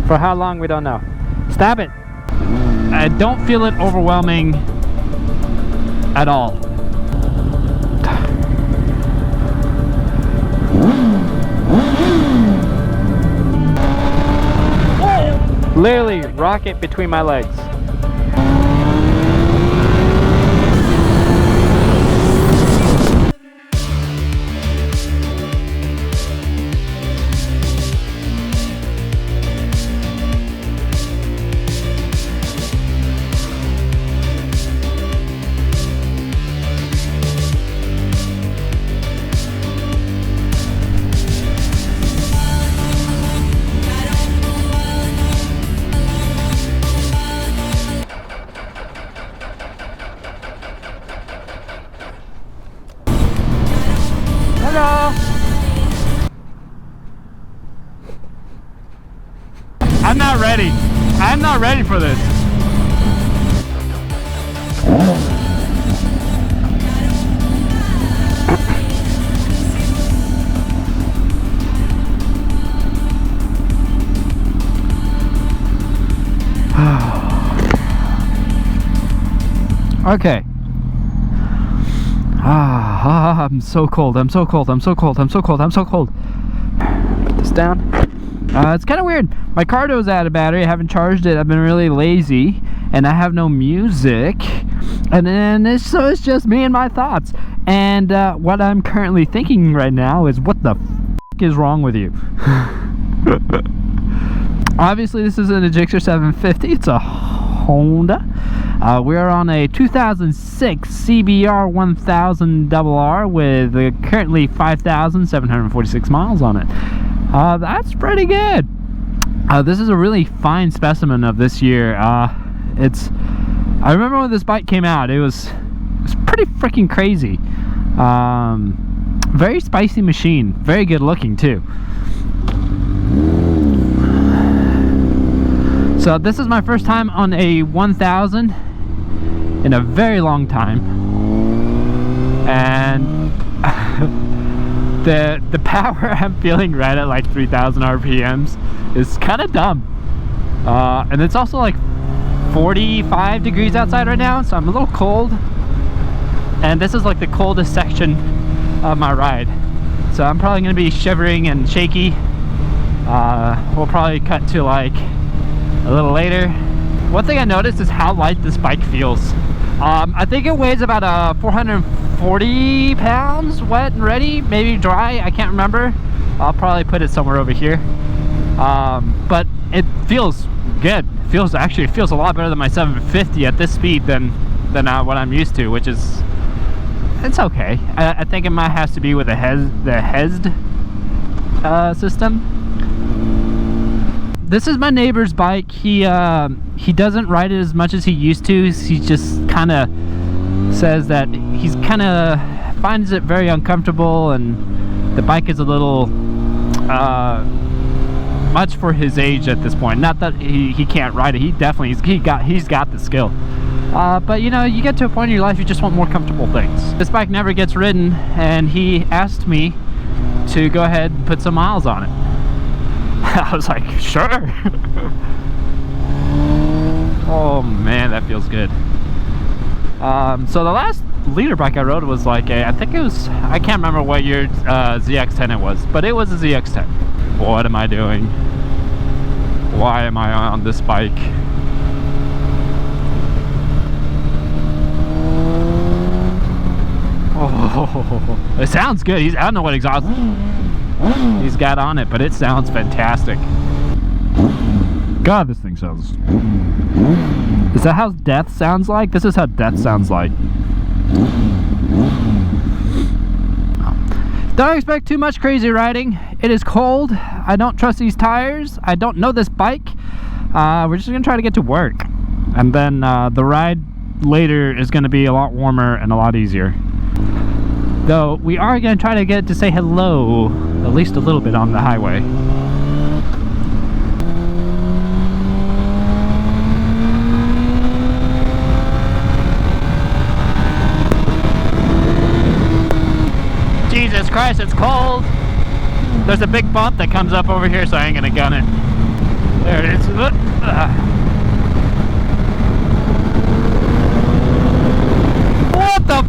For how long, we don't know. Stab it. I don't feel it overwhelming at all. Literally rocket between my legs. I'm not ready. I'm not ready for this. Okay. I'm so cold. I'm so cold. I'm so cold. I'm so cold. I'm so cold. Put this down. It's kind of weird. My cardo's out of battery. I haven't charged it. I've been really lazy, and I have no music. And then so it's just me and my thoughts. And what I'm currently thinking right now is, what the f is wrong with you? Obviously, this isn't a Gixxer 750. It's a Honda. We're on a 2006 CBR1000RR with currently 5,746 miles on it. That's pretty good. This is a really fine specimen of this year. I remember when this bike came out, it was pretty freaking crazy. Very spicy machine, very good looking too. So this is my first time on a 1000 in a very long time, and the power I'm feeling right at like 3,000 RPMs is kind of dumb. And it's also like 45 degrees outside right now, so I'm a little cold. And this is like the coldest section of my ride, so I'm probably going to be shivering and shaky. We'll probably cut to like a little later. One thing I noticed is how light this bike feels. I think it weighs about 440 pounds wet and ready, maybe dry, I can't remember. I'll probably put it somewhere over here. But it feels good. It feels a lot better than my 750 at this speed than what I'm used to, which is, it's okay. I think it might have to be with the HESD system. This is my neighbor's bike. He doesn't ride it as much as he used to. He just kind of says that he's kind of finds it very uncomfortable, and the bike is a little much for his age at this point. Not that he can't ride it. He definitely he's got the skill. But you know, you get to a point in your life you just want more comfortable things. This bike never gets ridden, and he asked me to go ahead and put some miles on it. I was like, sure. Oh man, that feels good. So the last leader bike I rode was like I can't remember what year ZX10 it was, but it was a ZX10. What am I doing? Why am I on this bike? Oh, it sounds good. I don't know what exhaust he's got on it, but it sounds fantastic. God, this thing sounds... Is that how death sounds like? This is how death sounds like. Don't expect too much crazy riding. It is cold. I don't trust these tires. I don't know this bike. We're just gonna try to get to work, and then the ride later is gonna be a lot warmer and a lot easier. Though we are gonna try to get it to say hello at least a little bit on the highway. Jesus Christ, it's cold. There's a big bump that comes up over here, so I ain't gonna gun it. There it is. What the f? What the f?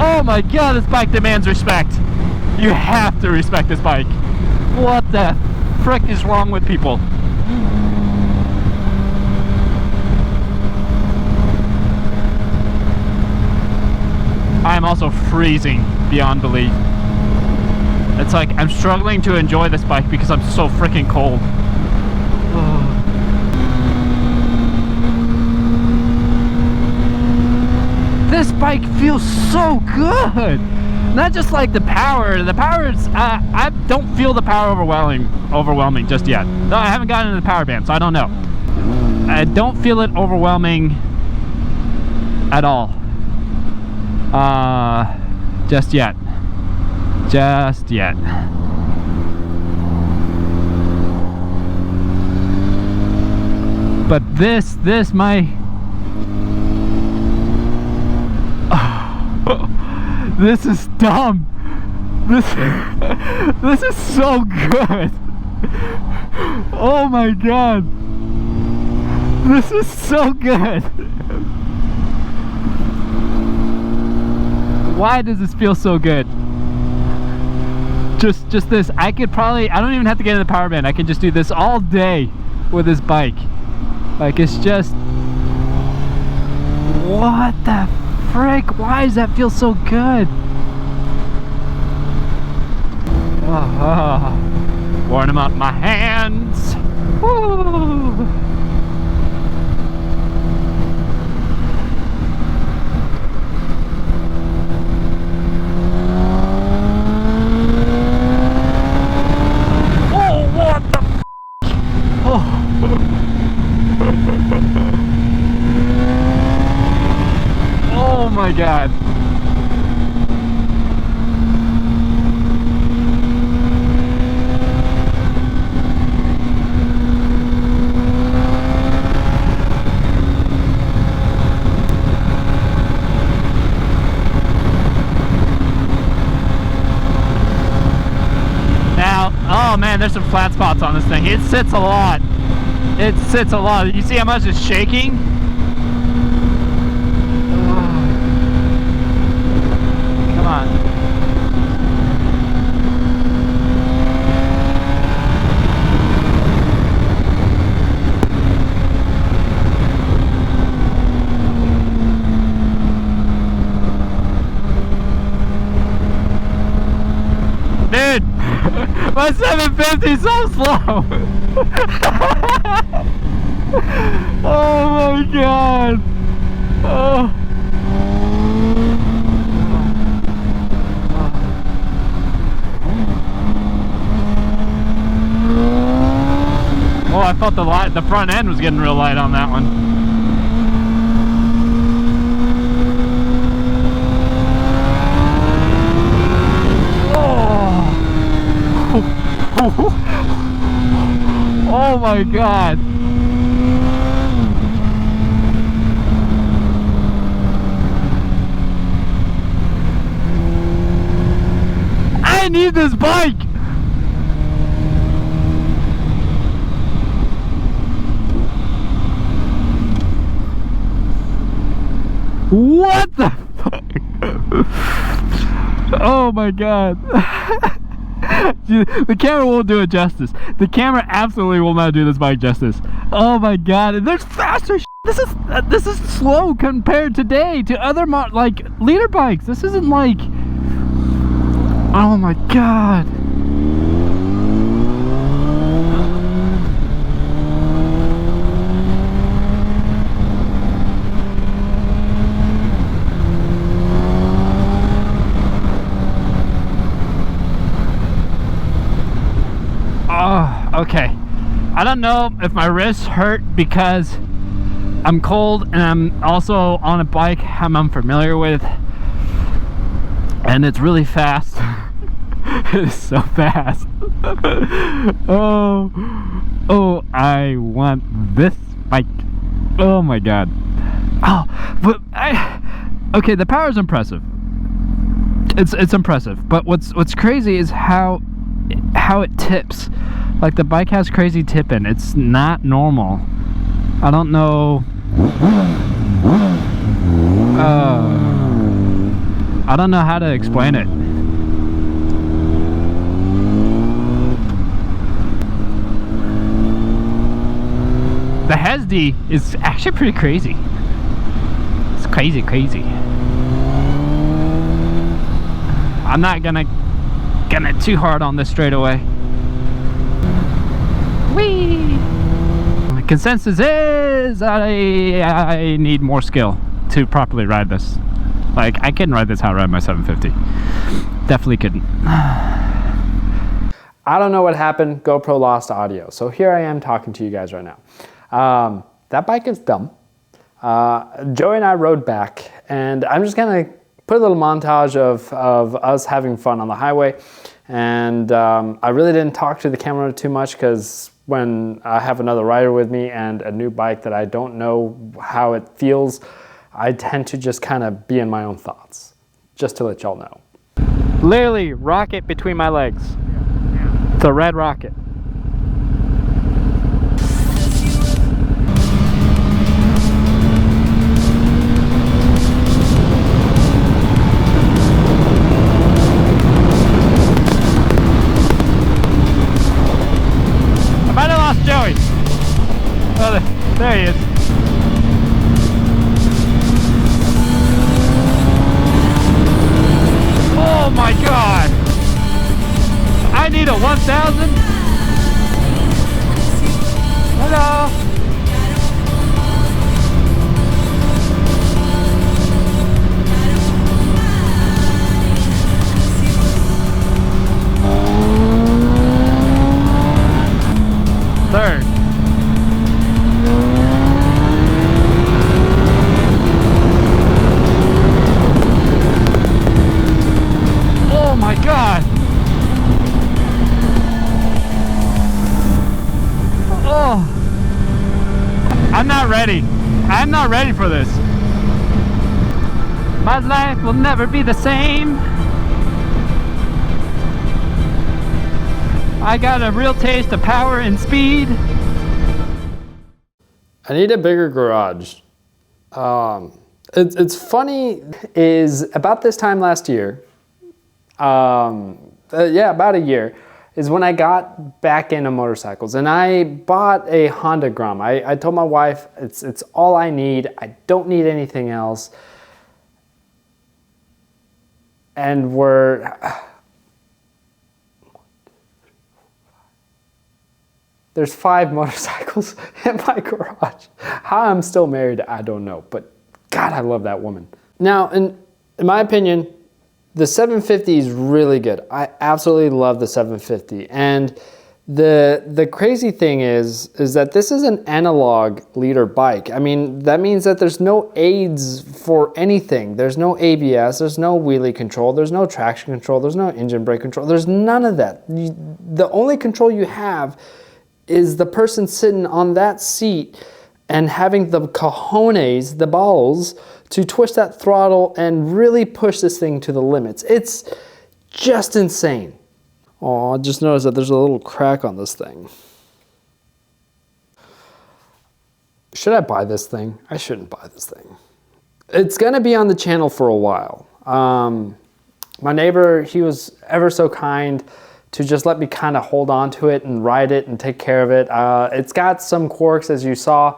Oh my god, this bike demands respect. You have to respect this bike. What the frick is wrong with people? I'm also freezing beyond belief. It's like I'm struggling to enjoy this bike because I'm so freaking cold. This bike feels so good. Not just like the power. The power is, I don't feel the power overwhelming just yet. No, I haven't gotten into the power band, so I don't know. I don't feel it overwhelming at all. Just yet. Just yet. But this my... This is dumb. This is so good. Oh my god. This is so good. Why does this feel so good? Just this. I could probably, I don't even have to get in the power band. I can just do this all day with this bike. Like, it's just, what the frick? Why does that feel so good? Worn them out my hands. Woo. Oh, what the f? Oh. Oh my god. Oh man, there's some flat spots on this thing. It sits a lot. It sits a lot. You see how much it's shaking? Come on. Dude! My 750 is so slow! Oh my god! Oh. Oh, I felt the front end was getting real light on that one. Oh my god. I need this bike. What the fuck? Oh my god. The camera won't do it justice. The camera absolutely will not do this bike justice. Oh my god, and there's faster sh. This is slow compared today to other like leader bikes. This isn't like, oh my god. Oh, okay. I don't know if my wrists hurt because I'm cold and I'm also on a bike I'm unfamiliar with, and it's really fast. It is so fast. Oh, Oh, I want this bike. Oh my god. Oh, but okay, the power is impressive. It's impressive, but what's crazy is how it tips. Like, the bike has crazy tipping. It's not normal. I don't know. I don't know how to explain it. The Hesdy is actually pretty crazy. It's crazy. I'm not gonna get it too hard on this straightaway. Whee! The consensus is I need more skill to properly ride this. Like, I couldn't ride this how I ride my 750. Definitely couldn't. I don't know what happened. GoPro lost audio. So here I am talking to you guys right now. That bike is dumb. Joey and I rode back, and I'm just gonna put a little montage of us having fun on the highway. And I really didn't talk to the camera too much, because when I have another rider with me and a new bike that I don't know how it feels, I tend to just kind of be in my own thoughts, just to let y'all know. Literally, rocket between my legs. It's a red rocket. I might have lost Joey. Oh, there he is. Oh my god! I need a 1000. Hello. Third. Oh my god! Oh! I'm not ready. I'm not ready for this. My life will never be the same. I got a real taste of power and speed. I need a bigger garage. It's funny, is about this time last year, yeah, about a year, is when I got back into motorcycles, and I bought a Honda Grom. I told my wife, it's all I need. I don't need anything else. And there's 5 motorcycles in my garage. How I'm still married, I don't know, but God, I love that woman. Now, in my opinion, the 750 is really good. I absolutely love the 750. And the crazy thing is that this is an analog leader bike. I mean, that means that there's no aids for anything. There's no ABS, there's no wheelie control, there's no traction control, there's no engine brake control, there's none of that. The only control you have is the person sitting on that seat and having the cojones, the balls, to twist that throttle and really push this thing to the limits. It's just insane. Oh, I just noticed that there's a little crack on this thing. Should I buy this thing? I shouldn't buy this thing. It's gonna be on the channel for a while. My neighbor, he was ever so kind to just let me kind of hold on to it and ride it and take care of it. It's got some quirks, as you saw,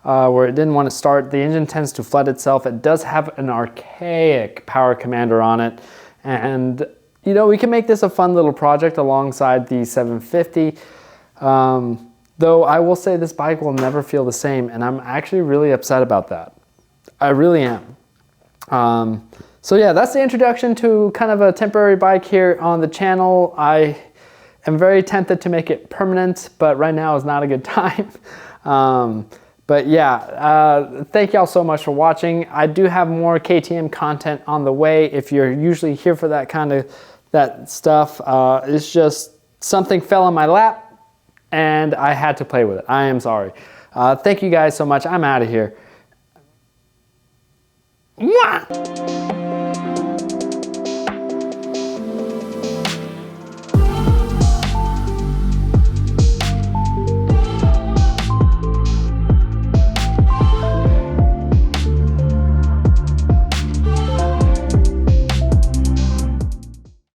where it didn't want to start. The engine tends to flood itself. It does have an archaic power commander on it. And, you know, we can make this a fun little project alongside the 750. Though I will say this bike will never feel the same, and I'm actually really upset about that. I really am. So yeah, that's the introduction to kind of a temporary bike here on the channel. I am very tempted to make it permanent, but right now is not a good time. But yeah, thank y'all so much for watching. I do have more KTM content on the way. If you're usually here for that kind of that stuff, it's just something fell in my lap. and I had to play with it. I am sorry. Thank you guys so much. I'm out of here. Mwah!